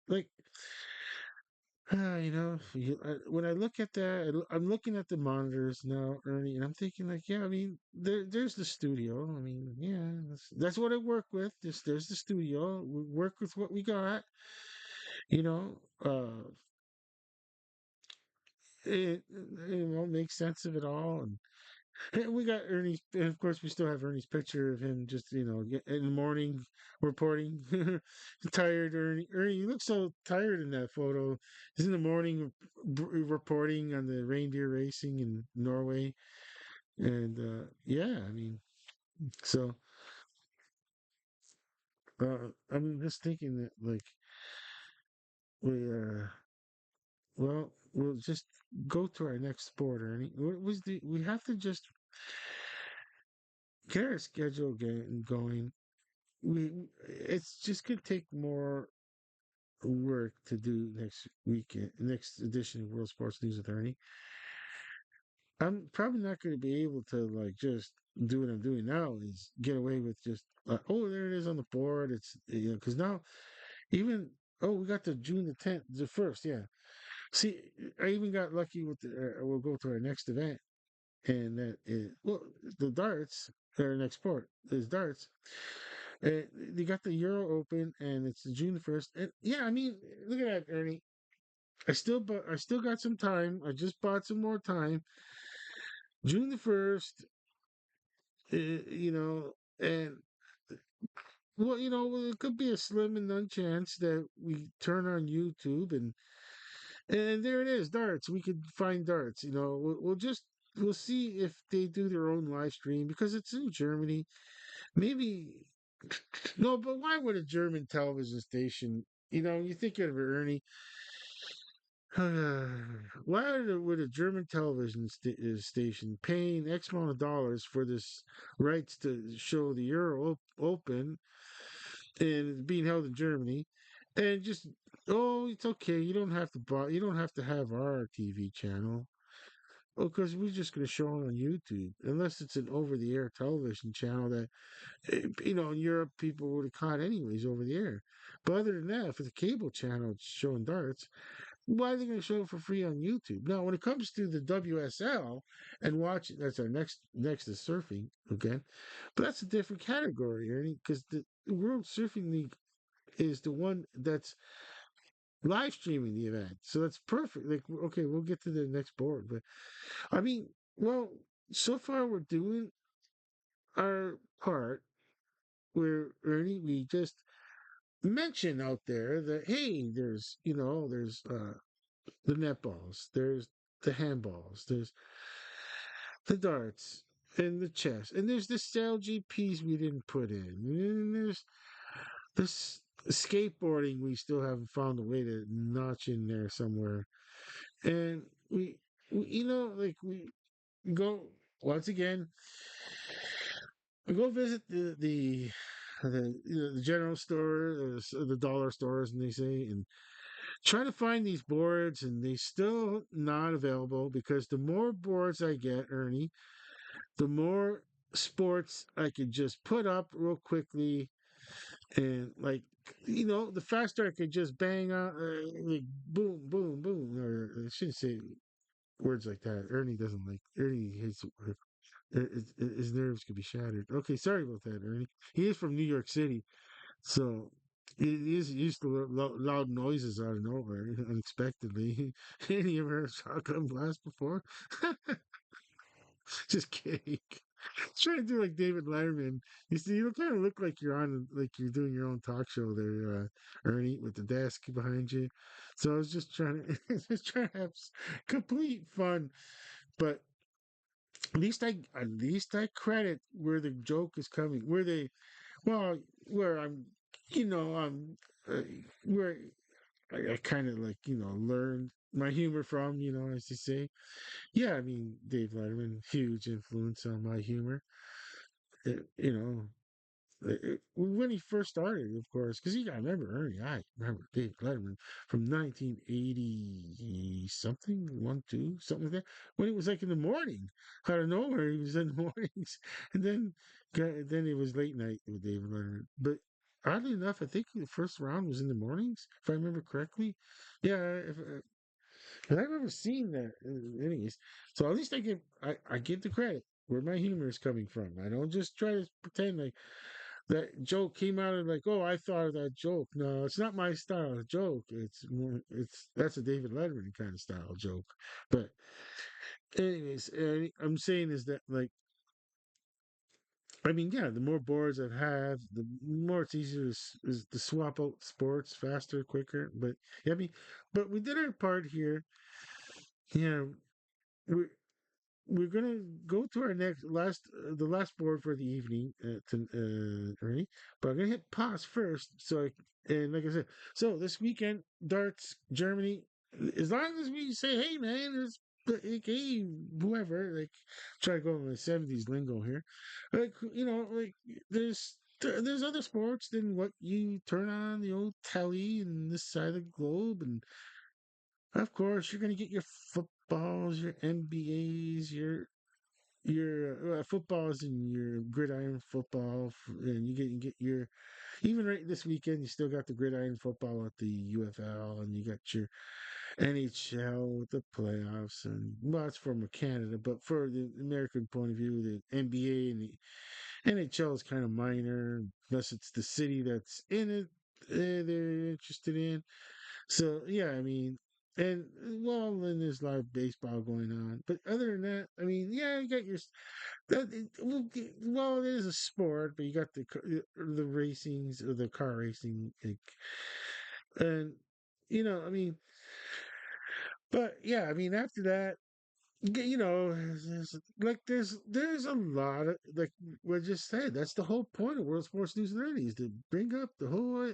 [SPEAKER 1] like, when I look at that, I'm looking at the monitors now, Ernie, and I'm thinking, like, yeah, I mean, there's the studio. I mean, yeah, that's what I work with. There's the studio. We work with what we got. You know, uh, makes sense of it all, and we got Ernie's, and of course, we still have Ernie's picture of him just, in the morning reporting. Tired Ernie. Ernie, you look so tired in that photo. He's in the morning reporting on the reindeer racing in Norway. And yeah, I mean, so I'm just thinking that, like, we, well, we'll just go to our next sport, Ernie. We have to just get our schedule going. It's just gonna take more work to do next weekend, next edition of World Sports News with Ernie. I'm probably not going to be able to like just do what I'm doing now is get away with just oh, there it is on the board. It's because now even we got the June the 10th, the first, yeah. See, I even got lucky with we'll go to our next event, and that is well the darts. Our next sport is darts. They got the Euro Open, and it's June 1st. And yeah, I mean, look at that, Ernie. I still got some time. I just bought some more time. June 1st, and well, it could be a slim and none chance that we turn on YouTube and there it is, darts. We could find darts. We'll see if they do their own live stream because it's in Germany. Maybe no, but why would a German television station? You think of it, Ernie. Why would a German television station paying X amount of dollars for this rights to show the Euro Open and it's being held in Germany, and just it's okay. You don't have to have our TV channel. Oh, because we're just going to show it on YouTube, unless it's an over-the-air television channel that in Europe people would have caught anyways over the air. But other than that, if it's a cable channel showing darts, why are they going to show it for free on YouTube? Now, when it comes to the WSL and watching, that's our next is surfing, okay? But that's a different category, Ernie, because World Surfing League is the one that's live streaming the event. So that's perfect. Like, okay, we'll get to the next board, but I mean, well, so far we're doing our part where Ernie, we just mention out there that hey, there's there's the netballs, there's the handballs, there's the darts and the chess, and there's the LGPs we didn't put in, and there's this skateboarding we still haven't found a way to notch in there somewhere, and we like we go once again. We go visit the general store, the dollar stores, and they say, and try to find these boards, and they still not available because the more boards I get, Ernie, the more sports I could just put up real quickly, and like the faster I could just bang out, like boom, boom, boom, or I shouldn't say words like that. Ernie doesn't like Ernie hates his nerves could be shattered. Okay, sorry about that, Ernie. He is from New York City, so he is used to loud noises out of nowhere, unexpectedly. Any ever heard a shotgun blast before? Just kidding. Trying to do like David Letterman. You see, you kind of look like you're on, like you're doing your own talk show there, Ernie, with the desk behind you. So I was just trying to, just trying to have complete fun, but at least I credit where the joke is coming, where they, well, where I'm, I'm, where I kind of like, learned my humor from, as you say. Yeah, I mean, Dave Letterman, huge influence on my humor. You know, when he first started, of course, because I remember Ernie. I remember Dave Letterman from 1980 something, one, two, something like that. When it was like in the morning, out of nowhere, he was in the mornings, and then it was late night with David Letterman. But oddly enough, I think the first round was in the mornings, if I remember correctly. Yeah, and I remember seeing that. Anyways, so at least I give the credit where my humor is coming from. I don't just try to pretend like that joke came out of like, oh, I thought of that joke. No, it's not my style of joke. It's more, that's a David Letterman kind of style joke. But anyways, I'm saying is that like, I mean, yeah, the more boards I have, the more it's easier is to swap out sports faster, quicker. But yeah, I mean, but we did our part here. Yeah, we we're gonna go to our next the last board for the evening Ernie. But I'm gonna hit pause first. And like I said, so this weekend darts Germany. As long as we say, hey man, there's like, hey whoever, like try to go in the '70s lingo here, like like there's other sports than what you turn on the old telly in this side of the globe, and of course you're gonna get your footballs, your NBAs, your football is in your gridiron football, and you get your even right this weekend. You still got the gridiron football at the UFL, and you got your NHL with the playoffs, and well, it's from Canada, but for the American point of view, the NBA and the NHL is kind of minor, unless it's the city that's in it. They're interested in. So yeah, I mean, and well, then there's a lot of baseball going on. But other than that, I mean, yeah, you got your well, it is a sport, but you got the racings or the car racing, like, and I mean, but yeah, I mean, after that, there's a lot of like we just said. That's the whole point of World Sports News and Learning is to bring up the whole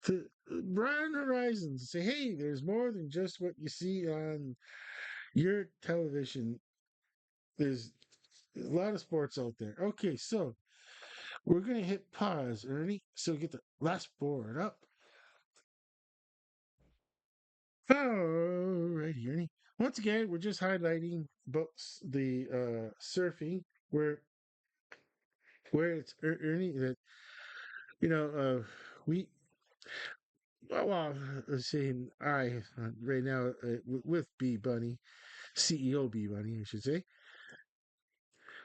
[SPEAKER 1] to broaden horizons. Say, hey, there's more than just what you see on your television. There's a lot of sports out there. Okay, so we're gonna hit pause, Ernie. So get the last board up. All right, Ernie. Once again, we're just highlighting books, the surfing, where it's Ernie that we well, saying right now with B Bunny, CEO B Bunny, I should say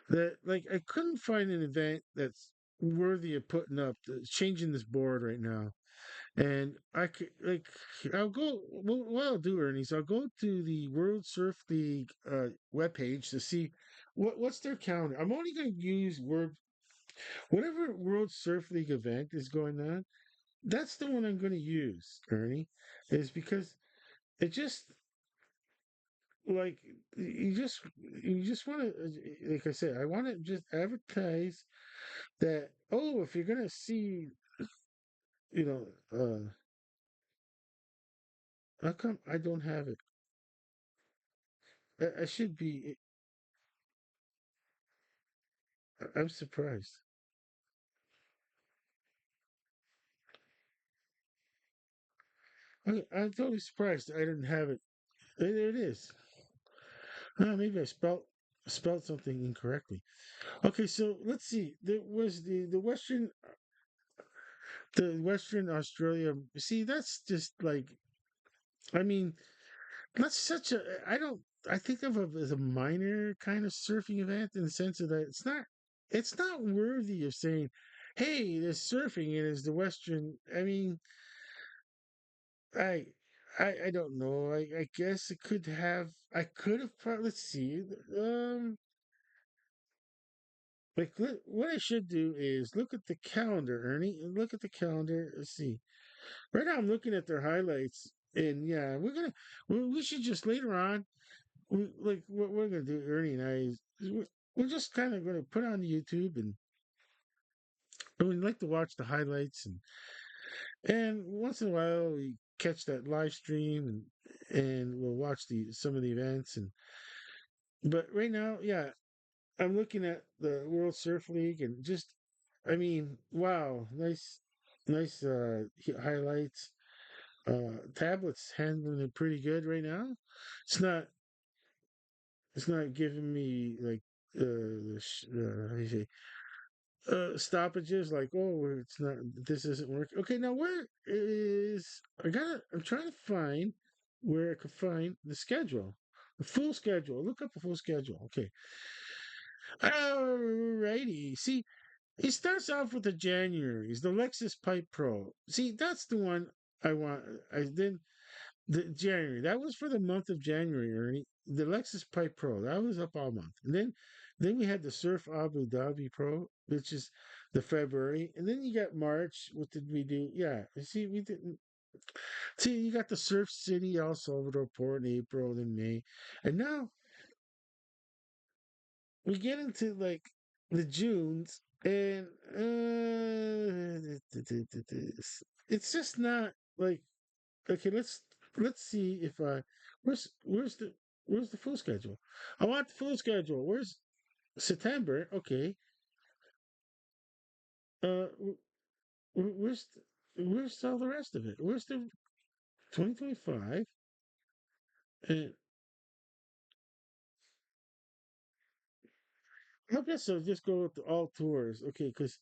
[SPEAKER 1] that like I couldn't find an event that's worthy of putting up, changing this board right now. And I could like, I'll go. What I'll do, Ernie, is I'll go to the World Surf League webpage to see what's their calendar. I'm only going to use whatever World Surf League event is going on. That's the one I'm going to use, Ernie, is because it just like you just want to, like I said, I want to just advertise that. Oh, if you're going to see, you know, how come I don't have it? I should be. I'm surprised. I'm totally surprised I didn't have it. There it is. Maybe I spelled something incorrectly. Okay, so let's see. There was the Western Australia. See, that's just like, I mean, that's such a. I don't. I think of it as a minor kind of surfing event in the sense of that it's not worthy of saying, "Hey, there's surfing and it's the Western." I mean, I I don't know. I guess it could have. I could have. Let's see. Like what I should do is look at the calendar, Ernie, and look at the calendar. Let's see. Right now, I'm looking at their highlights, and yeah, we should just later on. Like what we're gonna do, Ernie and I, is we're just kind of gonna put on YouTube, and we like to watch the highlights, and once in a while we catch that live stream, and we'll watch the some of the events. And but right now, yeah, I'm looking at the World Surf League, and just, I mean, wow, nice highlights. Tablet's handling it pretty good right now. It's not it's not giving me like how do you say, stoppages, like, oh, it's not, this isn't working. Okay, now where is I'm trying to find where I could find the schedule, the full schedule. Look up the full schedule. Okay, alrighty. See, it starts off with the January's, the Lexus Pipe Pro. See, that's the one I want. I then the January. That was for the month of January, Ernie. The Lexus Pipe Pro. That was up all month. And then we had the Surf Abu Dhabi Pro, which is the February. And then you got March. What did we do? Yeah. You see, we didn't. See, you got the Surf City, El Salvador Port in April, then May. And now we get into like the Junes, and it's just not like, okay. Let's see if I where's the full schedule. I want the full schedule. Where's September? Okay. uh where's where's all the rest of it? Where's the 2025? And I guess I'll just go with all tours, okay, because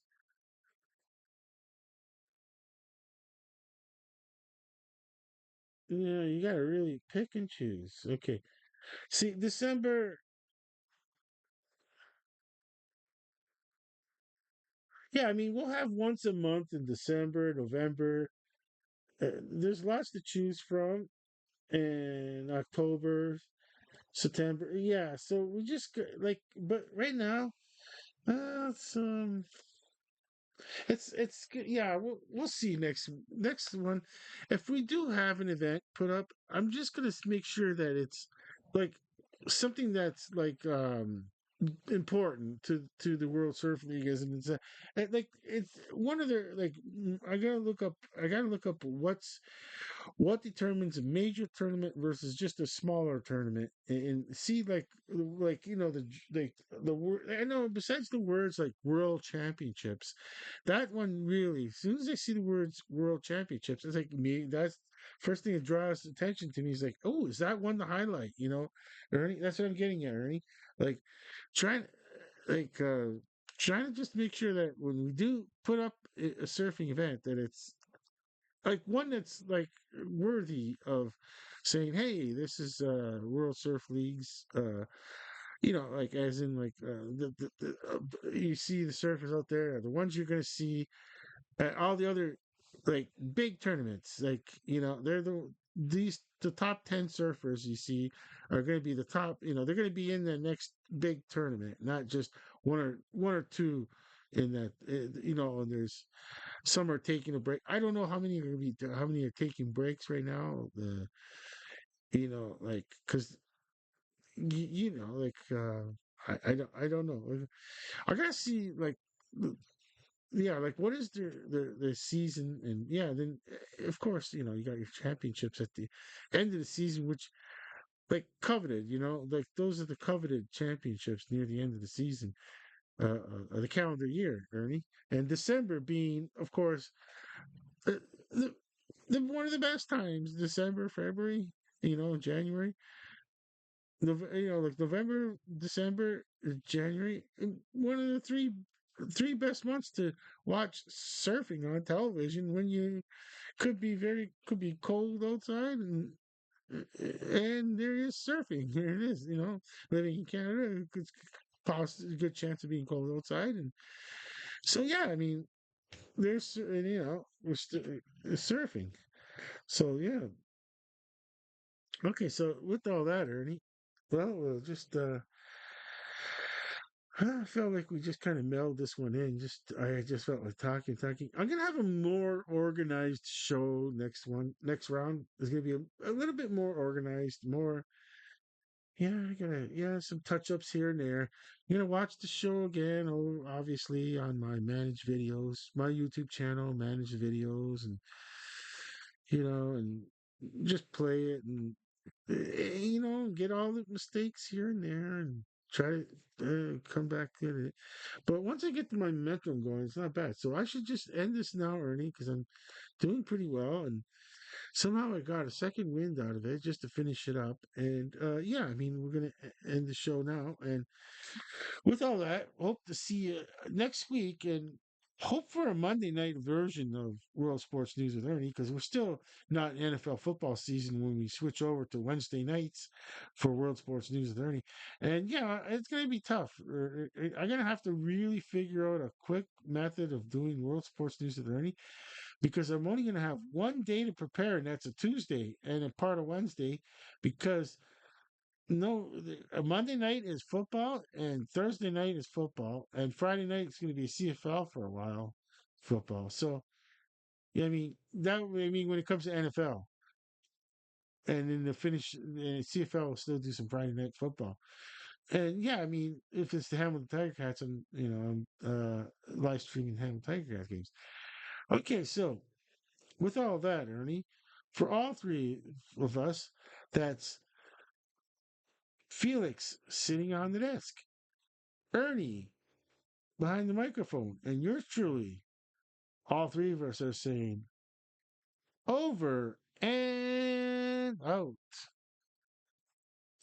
[SPEAKER 1] you gotta really pick and choose. Okay, see, December. Yeah, I mean, we'll have once a month in December, November. There's lots to choose from. And October, September. Yeah, so we just like, but right now, it's yeah, we'll see next one. If we do have an event put up, I'm just gonna make sure that it's like something that's like important to the World Surf League, as an it's like it's one of their like, I gotta look up what determines a major tournament versus just a smaller tournament, and see like the word. I know, besides the words like world championships, that one really, as soon as I see the words world championships, it's like me, that's first thing that draws attention to me. Is like, oh, is that one to highlight, Ernie? That's what I'm getting at, Ernie. Like, trying like trying to just make sure that when we do put up a surfing event, that it's like one that's like worthy of saying, "Hey, this is World Surf League's." like as in like you see the surfers out there, are the ones you're gonna see at all the other like big tournaments. Like they're the top 10 surfers you see are going to be the top. They're going to be in the next big tournament, not just one or two in that. And there's some are taking a break. I don't know how many are taking breaks right now. Like because like I don't know. I gotta see like yeah, like what is the season, and yeah, then of course you got your championships at the end of the season, which like coveted, like those are the coveted championships near the end of the season, of the calendar year, Ernie, and December being, of course, the, the, one of the best times, December, February, January, like November, December, January, one of the three best months to watch surfing on television when you could be cold outside, and there is surfing. There it is. Living in Canada, it's a good chance of being cold outside, and so yeah, I mean, we're surfing. So yeah, okay. So with all that, Ernie, well, we'll just I felt like we just kind of melded this one in. I just felt like talking. I'm gonna have a more organized show next round. Is gonna be a little bit more organized, more. Yeah, I gotta some touch ups here and there. I'm gonna watch the show again. Oh, obviously on my managed videos, my YouTube channel, managed videos, and just play it and get all the mistakes here and there and try to come back at it. But once I get to my momentum going, it's not bad. So I should just end this now, Ernie, because I'm doing pretty well, and somehow I got a second wind out of it just to finish it up. And yeah, I mean, we're gonna end the show now, and with all that, hope to see you next week, and hope for a Monday night version of World Sports News with Ernie, because we're still not in NFL football season when we switch over to Wednesday nights for World Sports News with Ernie. And yeah, it's going to be tough. I'm going to have to really figure out a quick method of doing World Sports News with Ernie, because I'm only going to have one day to prepare, and that's a Tuesday and a part of Wednesday, because no, Monday night is football, and Thursday night is football, and Friday night is going to be CFL for a while, football. So, yeah, when it comes to NFL, and then the finish, and CFL will still do some Friday night football. And yeah, I mean, if it's the Hamilton Tiger Cats, I'm live streaming Hamilton Tiger Cats games. Okay, so with all that, Ernie, for all three of us, that's Felix sitting on the desk, Ernie behind the microphone, and yours truly, all three of us are saying over and out.